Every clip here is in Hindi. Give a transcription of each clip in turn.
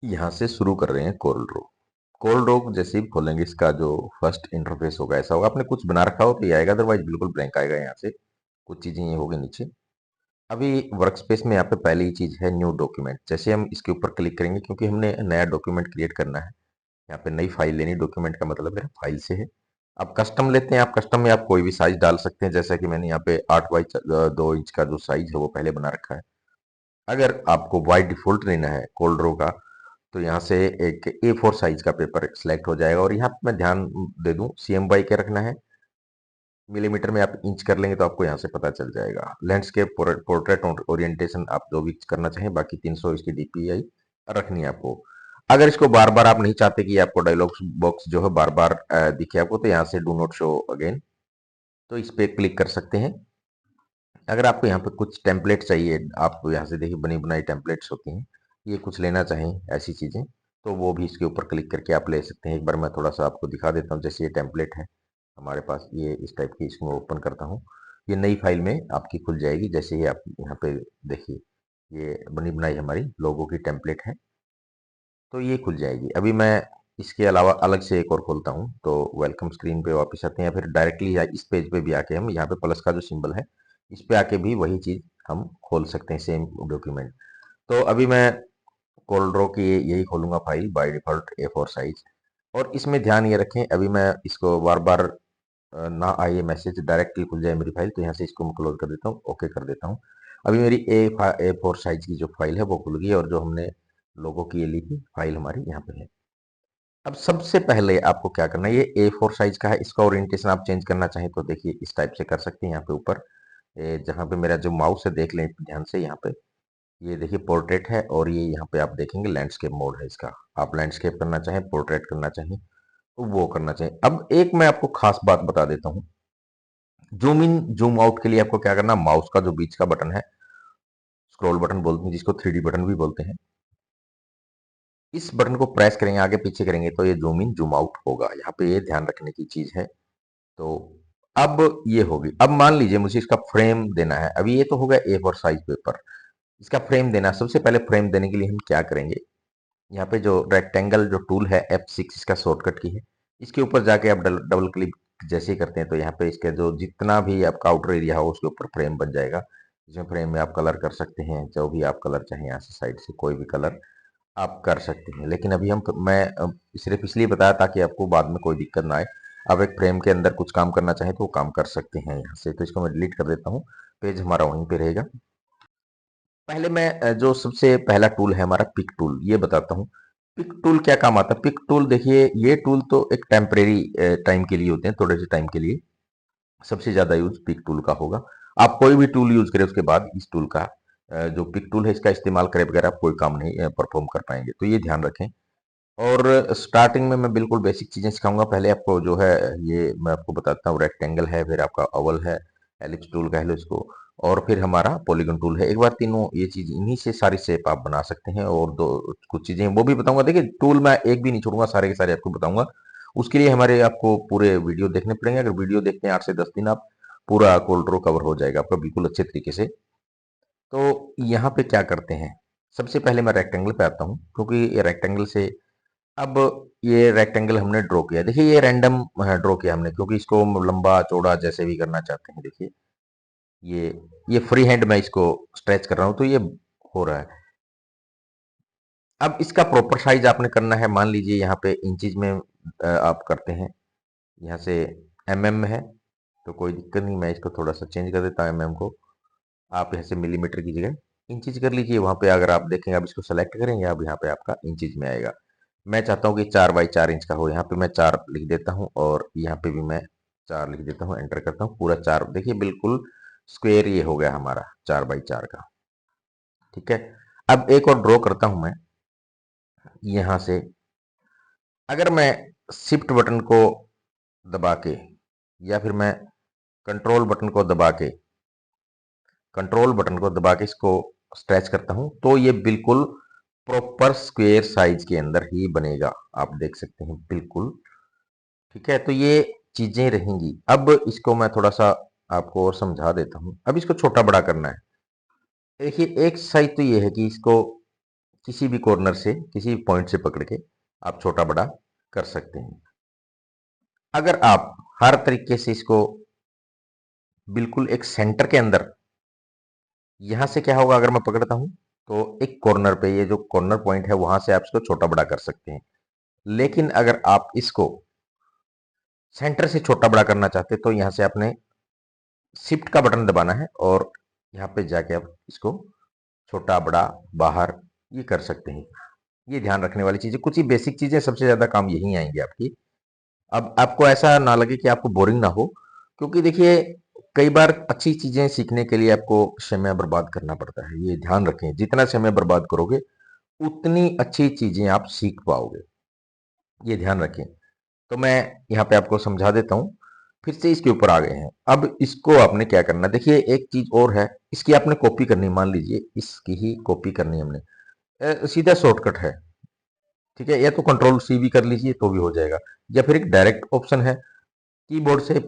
यहाँ से शुरू कर रहे हैं कोरल ड्रॉ। कोरल ड्रॉ जैसे ही खोलेंगे इसका जो फर्स्ट इंटरफेस होगा ऐसा होगा। आपने कुछ बना रखा हो तो ये आएगा, अदरवाइज बिल्कुल ब्लैंक आएगा। यहाँ से कुछ चीजें ये होगी नीचे। अभी वर्क स्पेस में यहाँ पे पहली चीज है न्यू डॉक्यूमेंट। जैसे हम इसके ऊपर क्लिक करेंगे, क्योंकि हमने नया डॉक्यूमेंट क्रिएट करना है, यहाँ पे नई फाइल लेनी। डॉक्यूमेंट का मतलब है फाइल से है। अब कस्टम लेते हैं। आप कस्टम में आप कोई भी साइज डाल सकते हैं, जैसा कि मैंने यहाँ पे 8 बाई 2 इंच का जो साइज है वो पहले बना रखा है। अगर आपको बाई डिफॉल्ट लेना है कोल्ड ड्रॉ का, तो यहाँ से एक A4 साइज का पेपर सिलेक्ट हो जाएगा। और यहाँ पे मैं ध्यान दे दूं, CMY क्या रखना है, मिलीमीटर में। आप इंच कर लेंगे तो आपको यहाँ से पता चल जाएगा। लैंडस्केप पोर्ट्रेट ओरिएंटेशन आप जो भी करना चाहें, बाकी 300 इसकी DPI रखनी है आपको। अगर इसको बार बार आप नहीं चाहते कि आपको डायलॉग बॉक्स जो है बार बार दिखे आपको, तो यहाँ से डू नॉट शो अगेन, तो इस पे क्लिक कर सकते हैं। अगर आपको यहाँ पे कुछ टेम्पलेट चाहिए, आप यहाँ से देखिए बनी बनाई टेम्पलेट्स होती हैं, ये कुछ लेना चाहें ऐसी चीजें, तो वो भी इसके ऊपर क्लिक करके आप ले सकते हैं। एक बार मैं थोड़ा सा आपको दिखा देता हूँ। जैसे ये टेम्पलेट है हमारे पास, ये इस टाइप की, इसको मैं ओपन करता हूँ, ये नई फाइल में आपकी खुल जाएगी। जैसे ही आप यहाँ पे देखिए, ये बनी बनाई हमारी लोगों की टेम्पलेट है, तो ये खुल जाएगी। अभी मैं इसके अलावा अलग से एक और खोलता हूँ, तो वेलकम स्क्रीन पे वापस आते हैं, या फिर डायरेक्टली इस पेज पे भी आके हम यहाँ पे प्लस का जो सिंबल है इस पे आके भी वही चीज हम खोल सकते हैं, सेम डॉक्यूमेंट। तो अभी मैं कोल्ड्रो की यही खोलूंगा file, by default A4 size. और इसमें ध्यान ये रखें, अभी मैं इसको बार बार ना आए मैसेज, डायरेक्टली खुल जाए मेरी फाइल, तो यहाँ से इसको मैं क्लोज कर देता हूँ, ओके कर देता हूँ। अभी मेरी A4 साइज की जो फाइल है वो खुल गई है, और जो हमने लोगों की ये ली थी फाइल हमारी यहाँ पे है। अब सबसे पहले आपको क्या करना है, ये A4 साइज का है, इसका ओरिएंटेशन आप चेंज करना चाहें तो देखिए इस टाइप से कर सकते हैं। यहाँ पे ऊपर जहाँ पे मेरा जो माउस है, देख लें ध्यान से, यहाँ पे ये देखिए पोर्ट्रेट है, और ये यहाँ पे आप देखेंगे लैंडस्केप मोड है इसका। आप लैंडस्केप करना चाहें, पोर्ट्रेट करना चाहें, तो वो करना चाहें। अब एक मैं आपको खास बात बता देता हूँ। जूम इन जूम आउट के लिए आपको क्या करना, माउस का जो बीच का बटन है, स्क्रॉल बटन बोलते हैं जिसको, 3D बटन भी बोलते हैं, इस बटन को प्रेस करेंगे, आगे पीछे करेंगे तो ये जूम इन जूम आउट होगा। यहाँ पे ये ध्यान रखने की चीज है। तो अब ये होगी। अब मान लीजिए मुझे इसका फ्रेम देना है। अभी ये तो हो गया A4 साइज पेपर, इसका फ्रेम देना है। सबसे पहले फ्रेम देने के लिए हम क्या करेंगे, यहाँ पे जो रेक्टेंगल जो टूल है F6 इसका शॉर्टकट की है, इसके ऊपर जाके आप डबल क्लिक जैसे ही करते हैं, तो यहाँ पे इसके जो जितना भी आपका आउटर एरिया हो उसके ऊपर फ्रेम बन जाएगा। इसमें फ्रेम में आप कलर कर सकते हैं, जो भी आप कलर चाहें, यहाँ से साइड से कोई भी कलर आप कर सकते हैं। लेकिन अभी मैं सिर्फ इसलिए बताया ताकि आपको बाद में कोई दिक्कत ना आए। आप एक फ्रेम के अंदर कुछ काम करना चाहें तो वो काम कर सकते हैं यहाँ से। तो इसको मैं डिलीट कर देता हूँ, पेज हमारा वहीं पे रहेगा। पहले मैं जो सबसे पहला टूल है हमारा पिक टूल, ये बताता हूँ। पिक टूल क्या काम आता है। पिक टूल देखिए, ये टूल तो एक टेम्परेरी टाइम के लिए होते हैं, थोड़े से टाइम के लिए। सबसे ज्यादा यूज पिक टूल का होगा। आप कोई भी टूल यूज करें उसके बाद इस टूल का, जो पिक टूल है इसका इस्तेमाल करे बगैर आप कोई काम नहीं परफॉर्म कर पाएंगे, तो ये ध्यान रखें। और स्टार्टिंग में मैं बिल्कुल बेसिक चीजें सिखाऊंगा। पहले आपको जो है, ये मैं आपको बताता हूँ, रेक्टेंगल है, फिर आपका ओवल है, एलिप्स टूल कह लो इसको, और फिर हमारा पॉलीगन टूल है। एक बार तीनों ये चीज, इन्हीं से सारी शेप आप बना सकते हैं। और दो कुछ चीजें वो भी बताऊंगा। देखिए टूल मैं एक भी नहीं छोड़ूंगा, सारे के सारे आपको बताऊंगा। उसके लिए हमारे आपको पूरे वीडियो देखने पड़ेंगे। अगर वीडियो देखते हैं 8 से 10 दिन, आप पूरा कोल्ड ड्रॉ कवर हो जाएगा आपका बिल्कुल अच्छे तरीके से। तो यहाँ पे क्या करते हैं, सबसे पहले मैं रेक्टेंगल पे आता हूँ, क्योंकि ये रेक्टेंगल से, अब ये रेक्टेंगल हमने ड्रॉ किया। देखिए ये रैंडम ड्रॉ किया हमने, क्योंकि इसको लंबा चौड़ा जैसे भी करना चाहते हैं। देखिए ये ये फ्री हैंड मैं इसको स्ट्रेच कर रहा हूं, तो ये हो रहा है। अब इसका प्रॉपर साइज आपने करना है। मान लीजिए यहाँ पे इंचज में आप करते हैं, यहाँ से mm में है, तो कोई दिक्कत नहीं, मैं इसको थोड़ा सा चेंज कर देता हूँ mm को। आप यहाँ से मिलीमीटर की जगह इंचज कर लीजिए। वहां पे अगर आप देखेंगे, आप इसको सेलेक्ट करेंगे, अब यहाँ पे आपका इंचज में आएगा। मैं चाहता हूँ कि 4 बाई 4 इंच का हो, यहाँ पे मैं 4 लिख देता हूँ, और यहाँ पे भी मैं 4 लिख देता हूँ, एंटर करता हूँ। पूरा 4 देखिए बिल्कुल स्क्वायर ये हो गया हमारा 4 बाई 4 का। ठीक है। अब एक और ड्रॉ करता हूं मैं यहाँ से। अगर मैं शिफ्ट बटन को दबा के, या फिर मैं कंट्रोल बटन को दबा के, इसको स्ट्रेच करता हूं, तो ये बिल्कुल प्रॉपर स्क्वायर साइज के अंदर ही बनेगा। आप देख सकते हैं बिल्कुल। ठीक है, तो ये चीजें रहेंगी। अब इसको मैं थोड़ा सा आपको और समझा देता हूं। अब इसको छोटा बड़ा करना है। देखिए एक साइज तो ये है कि इसको किसी भी कॉर्नर से, किसी भी पॉइंट से पकड़ के आप छोटा बड़ा कर सकते हैं। अगर आप हर तरीके से इसको बिल्कुल एक सेंटर के अंदर, यहां से क्या होगा, अगर मैं पकड़ता हूं तो एक कॉर्नर पे, ये जो कॉर्नर पॉइंट है वहां से आप इसको छोटा बड़ा कर सकते हैं। लेकिन अगर आप इसको सेंटर से छोटा बड़ा करना चाहते हैं तो यहां से आपने शिफ्ट का बटन दबाना है और यहाँ पे जाके आप इसको छोटा बड़ा बाहर ये कर सकते हैं। ये ध्यान रखने वाली चीजें, कुछ ही बेसिक चीजें, सबसे ज्यादा काम यही आएंगे आपकी। अब आपको ऐसा ना लगे कि आपको बोरिंग ना हो, क्योंकि देखिए कई बार अच्छी चीजें सीखने के लिए आपको समय बर्बाद करना पड़ता है। ये ध्यान रखें, जितना समय बर्बाद करोगे उतनी अच्छी चीजें आप सीख पाओगे, ये ध्यान रखें। तो मैं यहाँ पे आपको समझा देता हूँ। फिर से इसके ऊपर आ गए हैं। अब इसको आपने क्या करना, देखिए एक चीज और है, इसकी आपने कॉपी करनी, मान लीजिए इसकी ही कॉपी करनी है हमने। सीधा शॉर्टकट है, ठीक है, या तो कंट्रोल सी भी कर लीजिए तो भी हो जाएगा, या फिर एक डायरेक्ट ऑप्शन है कीबोर्ड से,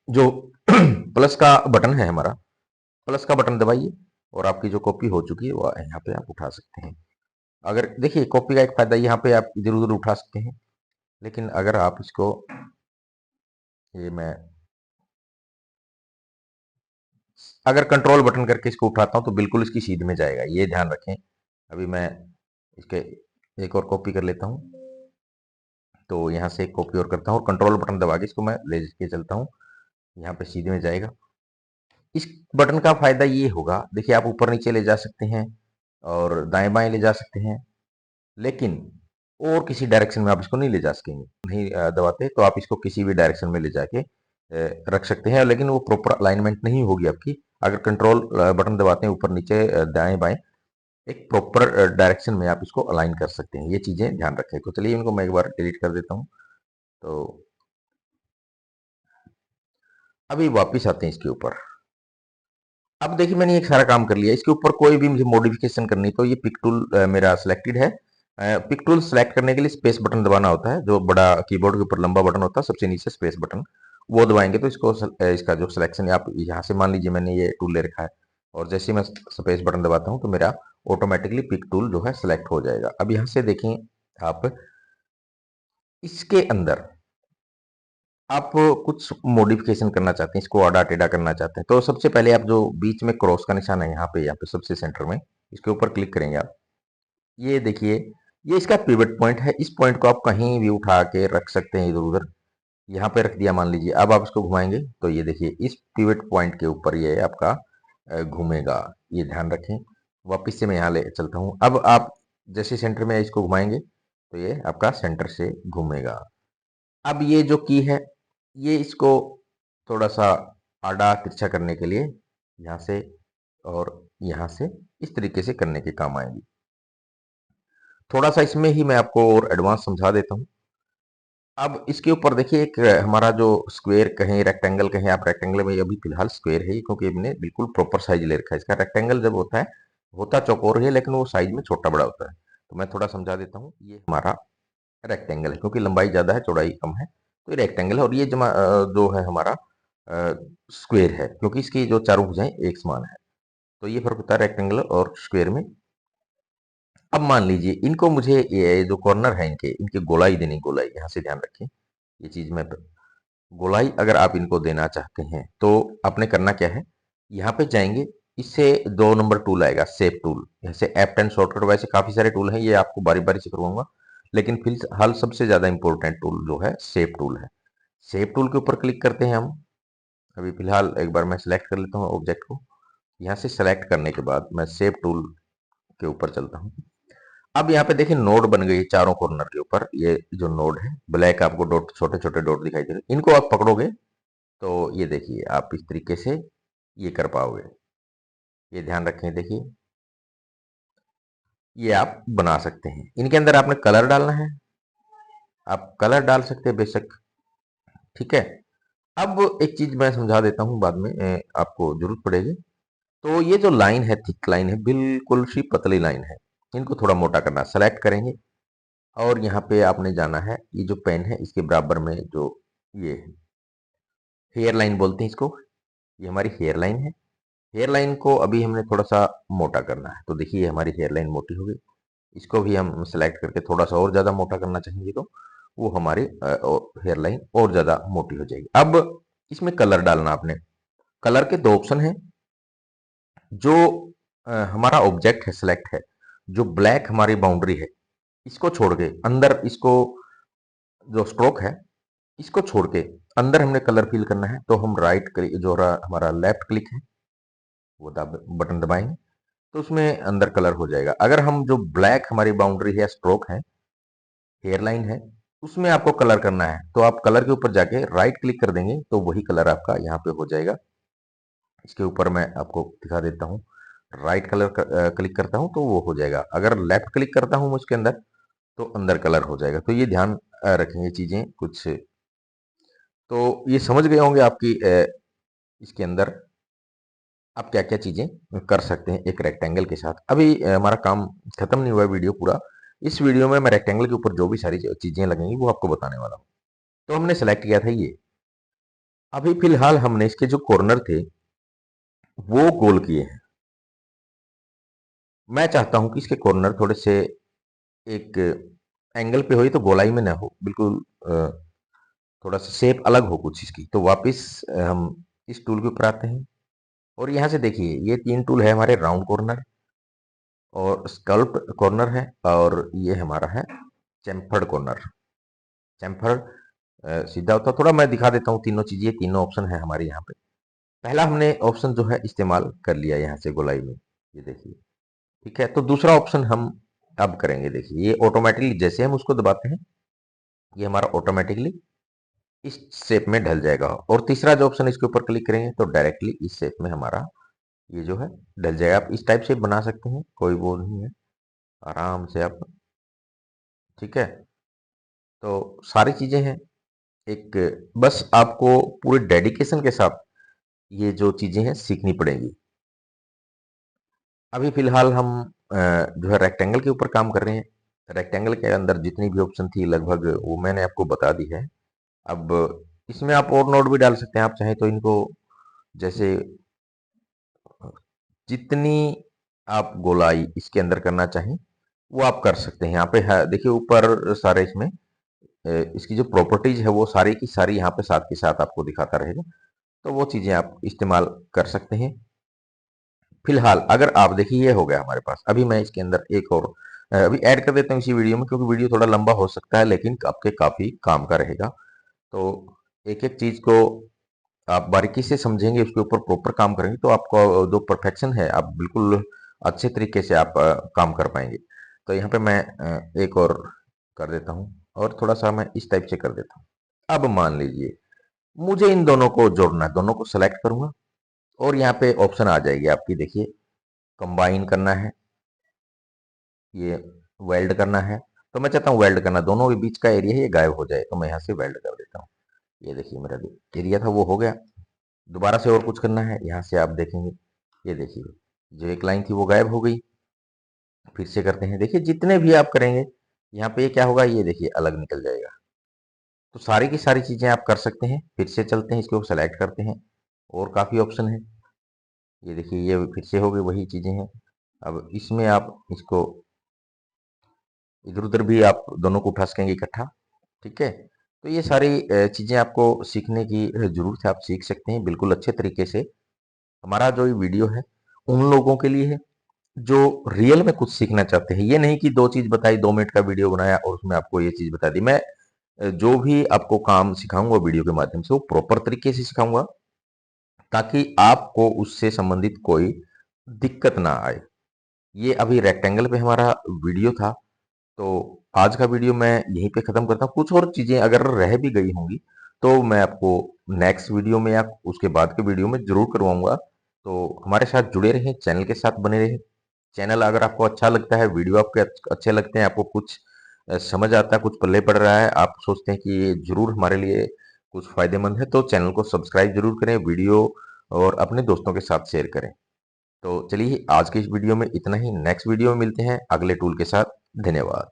जो प्लस का बटन है हमारा, प्लस का बटन दबाइए और आपकी जो कॉपी हो चुकी है वो यहाँ पे आप उठा सकते हैं। अगर देखिए कॉपी का एक फायदा, यहाँ पे आप इधर उधर उठा सकते हैं, लेकिन अगर आप इसको, ये मैं अगर कंट्रोल बटन करके इसको उठाता हूँ तो बिल्कुल इसकी सीध में जाएगा, ये ध्यान रखें। अभी मैं इसके एक और कॉपी कर लेता हूँ, तो यहाँ से एक कॉपी और करता हूँ और कंट्रोल बटन दबा के इसको मैं ले के चलता हूँ, यहाँ पे सीधे में जाएगा। इस बटन का फायदा ये होगा, देखिए आप ऊपर नीचे ले जा सकते हैं और दाएं बाएं ले जा सकते हैं, लेकिन और किसी डायरेक्शन में आप इसको नहीं ले जा सकेंगे। नहीं दबाते तो आप इसको किसी भी डायरेक्शन में ले जाके रख सकते हैं, लेकिन वो प्रॉपर अलाइनमेंट नहीं होगी आपकी। अगर कंट्रोल बटन दबाते हैं ऊपर नीचे दाएं बाएं, एक प्रॉपर डायरेक्शन में आप इसको अलाइन कर सकते हैं। ये चीजें ध्यान रखें। तो चलिए इनको मैं एक बार डिलीट कर देता हूँ। तो अभी वापिस आते हैं इसके ऊपर। अब देखिए मैंने एक सारा काम कर लिया, इसके ऊपर कोई भी मुझे मॉडिफिकेशन करनी तो ये पिक टूल मेरा सिलेक्टेड है। पिक टूल सेलेक्ट करने के लिए स्पेस बटन दबाना होता है, जो बड़ा कीबोर्ड के ऊपर लंबा बटन होता है सबसे नीचे स्पेस बटन, वो दबाएंगे तो इसको इसका जो सिलेक्शन, आप यहाँ से मान लीजिए मैंने ये टूल ले रखा है और जैसे ही मैं स्पेस बटन दबाता हूँ तो मेरा ऑटोमेटिकली पिक टूल जो है सिलेक्ट हो जाएगा। अब यहाँ से देखें आप, इसके अंदर आप कुछ मॉडिफिकेशन करना चाहते हैं, इसको आड़ा टेढ़ा करना चाहते हैं, तो सबसे पहले आप जो बीच में क्रॉस का निशान है यहाँ पे सबसे सेंटर में, इसके ऊपर क्लिक करेंगे आप। ये देखिए, ये इसका पिवट पॉइंट है। इस पॉइंट को आप कहीं भी उठा के रख सकते हैं इधर उधर। यहाँ पे रख दिया मान लीजिए, अब आप इसको घुमाएंगे तो ये देखिए इस पिवट पॉइंट के ऊपर ये आपका घूमेगा, ये ध्यान रखें। वापिस से मैं यहाँ ले चलता हूँ। अब आप जैसे सेंटर में इसको घुमाएंगे तो ये आपका सेंटर से घूमेगा। अब ये जो की है, ये इसको थोड़ा सा आड़ा तिरछा करने के लिए यहाँ से और यहाँ से इस तरीके से करने के काम आएंगी। थोड़ा सा इसमें ही मैं आपको और एडवांस समझा देता हूँ। अब इसके ऊपर देखिए एक हमारा जो स्क्वायर कहें, रेक्टेंगल कहें, आप रेक्टेंगल में अभी फिलहाल स्क्वायर है क्योंकि हमने बिल्कुल प्रॉपर साइज ले रखा है इसका। रेक्टेंगल जब होता है, होता चौकोर है लेकिन वो साइज में छोटा बड़ा होता है। तो मैं थोड़ा समझा देता हूँ। ये हमारा रेक्टेंगल है, क्योंकि लंबाई ज्यादा है चौड़ाई कम है, तो ये रेक्टेंगल है। और ये जो है हमारा स्क्वायर है, क्योंकि इसकी जो चारों भुजाएं एक समान है। तो ये फर्क होता है रेक्टेंगल और स्क्वायर में। अब मान लीजिए इनको मुझे, ये जो कॉर्नर है इनके, इनकी गोलाई देनी, गोलाई यहाँ से ध्यान रखें। ये चीज मैं, गोलाई अगर आप इनको देना चाहते हैं तो आपने करना क्या है, यहाँ पे जाएंगे, इससे 2 नंबर टूल आएगा, शेप टूल। जैसे F10 शॉर्टकट, वैसे काफी सारे टूल हैं, ये आपको बारी बारी से करवाऊंगा, लेकिन फिलहाल सबसे ज्यादा इंपॉर्टेंट टूल जो है शेप टूल है। शेप टूल के ऊपर क्लिक करते हैं हम। अभी फिलहाल एक बार मैं सिलेक्ट कर लेता हूँ ऑब्जेक्ट को। यहाँ से सेलेक्ट करने के बाद मैं शेप टूल के ऊपर चलता हूँ। अब यहाँ पे देखिए नोड बन गई चारों कॉर्नर के ऊपर। ये जो नोड है, ब्लैक आपको डॉट, छोटे छोटे डॉट दिखाई दे रहे हैं, इनको आप पकड़ोगे तो ये देखिए आप इस तरीके से ये कर पाओगे। ये ध्यान रखें, देखिए ये आप बना सकते हैं। इनके अंदर आपने कलर डालना है, आप कलर डाल सकते हैं बेशक, ठीक है। अब एक चीज मैं समझा देता हूँ, बाद में आपको जरूरत पड़ेगी। तो ये जो लाइन है, थिक लाइन है, बिल्कुल सी पतली लाइन है, इनको थोड़ा मोटा करना, सेलेक्ट करेंगे और यहाँ पे आपने जाना है, ये जो पेन है इसके बराबर में जो ये हेयर लाइन बोलते हैं इसको, ये हमारी हेयर लाइन है। हेयर लाइन को अभी हमने थोड़ा सा मोटा करना है, तो देखिए हमारी हेयर लाइन मोटी हो गई। इसको भी हम सेलेक्ट करके थोड़ा सा और ज़्यादा मोटा करना चाहेंगे तो वो हमारी हेयर लाइन और ज़्यादा मोटी हो जाएगी। अब इसमें कलर डालना आपने। कलर के 2 ऑप्शन हैं। जो हमारा ऑब्जेक्ट है सेलेक्ट है, जो ब्लैक हमारी बाउंड्री है, इसको छोड़ के अंदर इसको जो स्ट्रोक है, इसको छोड़ के अंदर हमने कलर फिल करना है। तो हम राइट क्लिक जो हमारा लेफ्ट क्लिक है वो बटन दबाएंगे तो उसमें अंदर कलर हो जाएगा। अगर हम जो ब्लैक हमारी बाउंड्री है, स्ट्रोक है, हेयरलाइन है, उसमें आपको कलर करना है तो आप कलर के ऊपर जाके राइट क्लिक कर देंगे तो वही कलर आपका यहाँ पे हो जाएगा। इसके ऊपर मैं आपको दिखा देता हूँ। राइट कलर क्लिक करता हूँ तो वो हो जाएगा। अगर लेफ्ट क्लिक करता हूँ उसके अंदर तो अंदर कलर हो जाएगा। तो ये ध्यान रखेंगे चीजें कुछ। तो ये समझ गए होंगे आपकी इसके अंदर आप क्या क्या चीजें कर सकते हैं एक रेक्टेंगल के साथ। अभी हमारा काम खत्म नहीं हुआ है वीडियो पूरा। इस वीडियो में मैं रेक्टेंगल के ऊपर जो भी सारी चीजें लगेंगी वो आपको बताने वाला हूँ। तो हमने सेलेक्ट किया था ये। अभी फिलहाल हमने इसके जो कॉर्नर थे वो गोल किए हैं। मैं चाहता हूं कि इसके कॉर्नर थोड़े से एक एंगल पे हो, तो गोलाई में ना हो, बिल्कुल थोड़ा सा शेप अलग हो कुछ इसकी। तो वापस हम इस टूल के ऊपर आते हैं और यहाँ से देखिए ये 3 टूल है हमारे। राउंड कॉर्नर और स्कल्प्ट कॉर्नर है और ये हमारा है चैम्फर्ड कॉर्नर। चैम्फर्ड सीधा होता, थोड़ा मैं दिखा देता हूँ तीनों चीजें। तीनों ऑप्शन है हमारे यहाँ पे। पहला हमने ऑप्शन जो है इस्तेमाल कर लिया यहाँ से गोलाई में, ये देखिए, ठीक है। तो दूसरा ऑप्शन हम अब करेंगे। देखिए ये ऑटोमेटिकली जैसे हम उसको दबाते हैं ये हमारा ऑटोमेटिकली इस शेप में ढल जाएगा। और तीसरा जो ऑप्शन इसके ऊपर क्लिक करेंगे तो डायरेक्टली इस शेप में हमारा ये जो है ढल जाएगा। आप इस टाइप से बना सकते हैं, कोई वो नहीं है, आराम से आप, ठीक है। तो सारी चीजें हैं एक, बस आपको पूरे डेडिकेशन के साथ ये जो चीजें हैं सीखनी पड़ेंगी। अभी फिलहाल हम जो है रेक्टेंगल के ऊपर काम कर रहे हैं। रेक्टेंगल के अंदर जितनी भी ऑप्शन थी लगभग वो मैंने आपको बता दी है। अब इसमें आप और नोट भी डाल सकते हैं, आप चाहें तो इनको जैसे जितनी आप गोलाई इसके अंदर करना चाहें वो आप कर सकते हैं। यहाँ पे है देखिए ऊपर सारे इसमें इसकी जो प्रॉपर्टीज है वो सारी की सारी यहाँ पे साथ के साथ आपको दिखाता रहेगा। तो वो चीजें आप इस्तेमाल कर सकते हैं। फिलहाल अगर आप देखिए ये हो गया हमारे पास। अभी मैं इसके अंदर एक और अभी ऐड कर देता हूँ इसी वीडियो में, क्योंकि वीडियो थोड़ा लंबा हो सकता है लेकिन आपके काफी काम का रहेगा। तो एक एक चीज को आप बारीकी से समझेंगे, उसके ऊपर प्रॉपर काम करेंगे तो आपको जो परफेक्शन है आप बिल्कुल अच्छे तरीके से आप काम कर पाएंगे। तो यहाँ पे मैं एक और कर देता हूँ और थोड़ा सा मैं इस टाइप से कर देता हूँ। अब मान लीजिए मुझे इन दोनों को जोड़ना है, दोनों को सेलेक्ट करूंगा और यहाँ पे ऑप्शन आ जाएगी आपकी, देखिए कंबाइन करना है, ये वेल्ड करना है। तो मैं चाहता हूँ वेल्ड करना, दोनों के बीच का एरिया है ये गायब हो जाए, तो मैं यहाँ से वेल्ड कर देता हूँ। ये देखिए मेरा जो एरिया था वो हो गया। दोबारा से और कुछ करना है, यहाँ से आप देखेंगे ये देखिए जो एक लाइन थी वो गायब हो गई। फिर से करते हैं, देखिए जितने भी आप करेंगे यहाँ पे क्या होगा, ये देखिए अलग निकल जाएगा। तो सारी की सारी चीजें आप कर सकते हैं। फिर से चलते हैं, इसको सेलेक्ट करते हैं और काफी ऑप्शन है। ये देखिए ये फिर से हो गई वही चीजें हैं। अब इसमें आप इसको इधर उधर भी आप दोनों को उठा सकेंगे इकट्ठा, ठीक है। तो ये सारी चीजें आपको सीखने की जरूरत है, आप सीख सकते हैं बिल्कुल अच्छे तरीके से। हमारा जो ये वीडियो है उन लोगों के लिए है जो रियल में कुछ सीखना चाहते हैं। ये नहीं कि 2 चीज बताई, 2 मिनट का वीडियो बनाया और उसमें आपको ये चीज बता दी। मैं जो भी आपको काम सिखाऊंगा वीडियो के माध्यम से वो प्रॉपर तरीके से सिखाऊंगा ताकि आपको उससे संबंधित कोई दिक्कत ना आए। ये अभी रेक्टेंगल पे हमारा वीडियो था। तो आज का वीडियो मैं यहीं पे खत्म करता हूँ। कुछ और चीजें अगर रह भी गई होंगी तो मैं आपको नेक्स्ट वीडियो में या उसके बाद के वीडियो में जरूर करवाऊंगा। तो हमारे साथ जुड़े रहें, चैनल के साथ बने रहें। चैनल अगर आपको अच्छा लगता है, वीडियो आपके अच्छे लगते हैं, आपको कुछ समझ आता है, कुछ पल्ले पड़ रहा है, आप सोचते हैं कि ये जरूर हमारे लिए कुछ फायदेमंद है, तो चैनल को सब्सक्राइब जरूर करें, वीडियो और अपने दोस्तों के साथ शेयर करें। तो चलिए आज की इस वीडियो में इतना ही, नेक्स्ट वीडियो में मिलते हैं अगले टूल के साथ। धन्यवाद।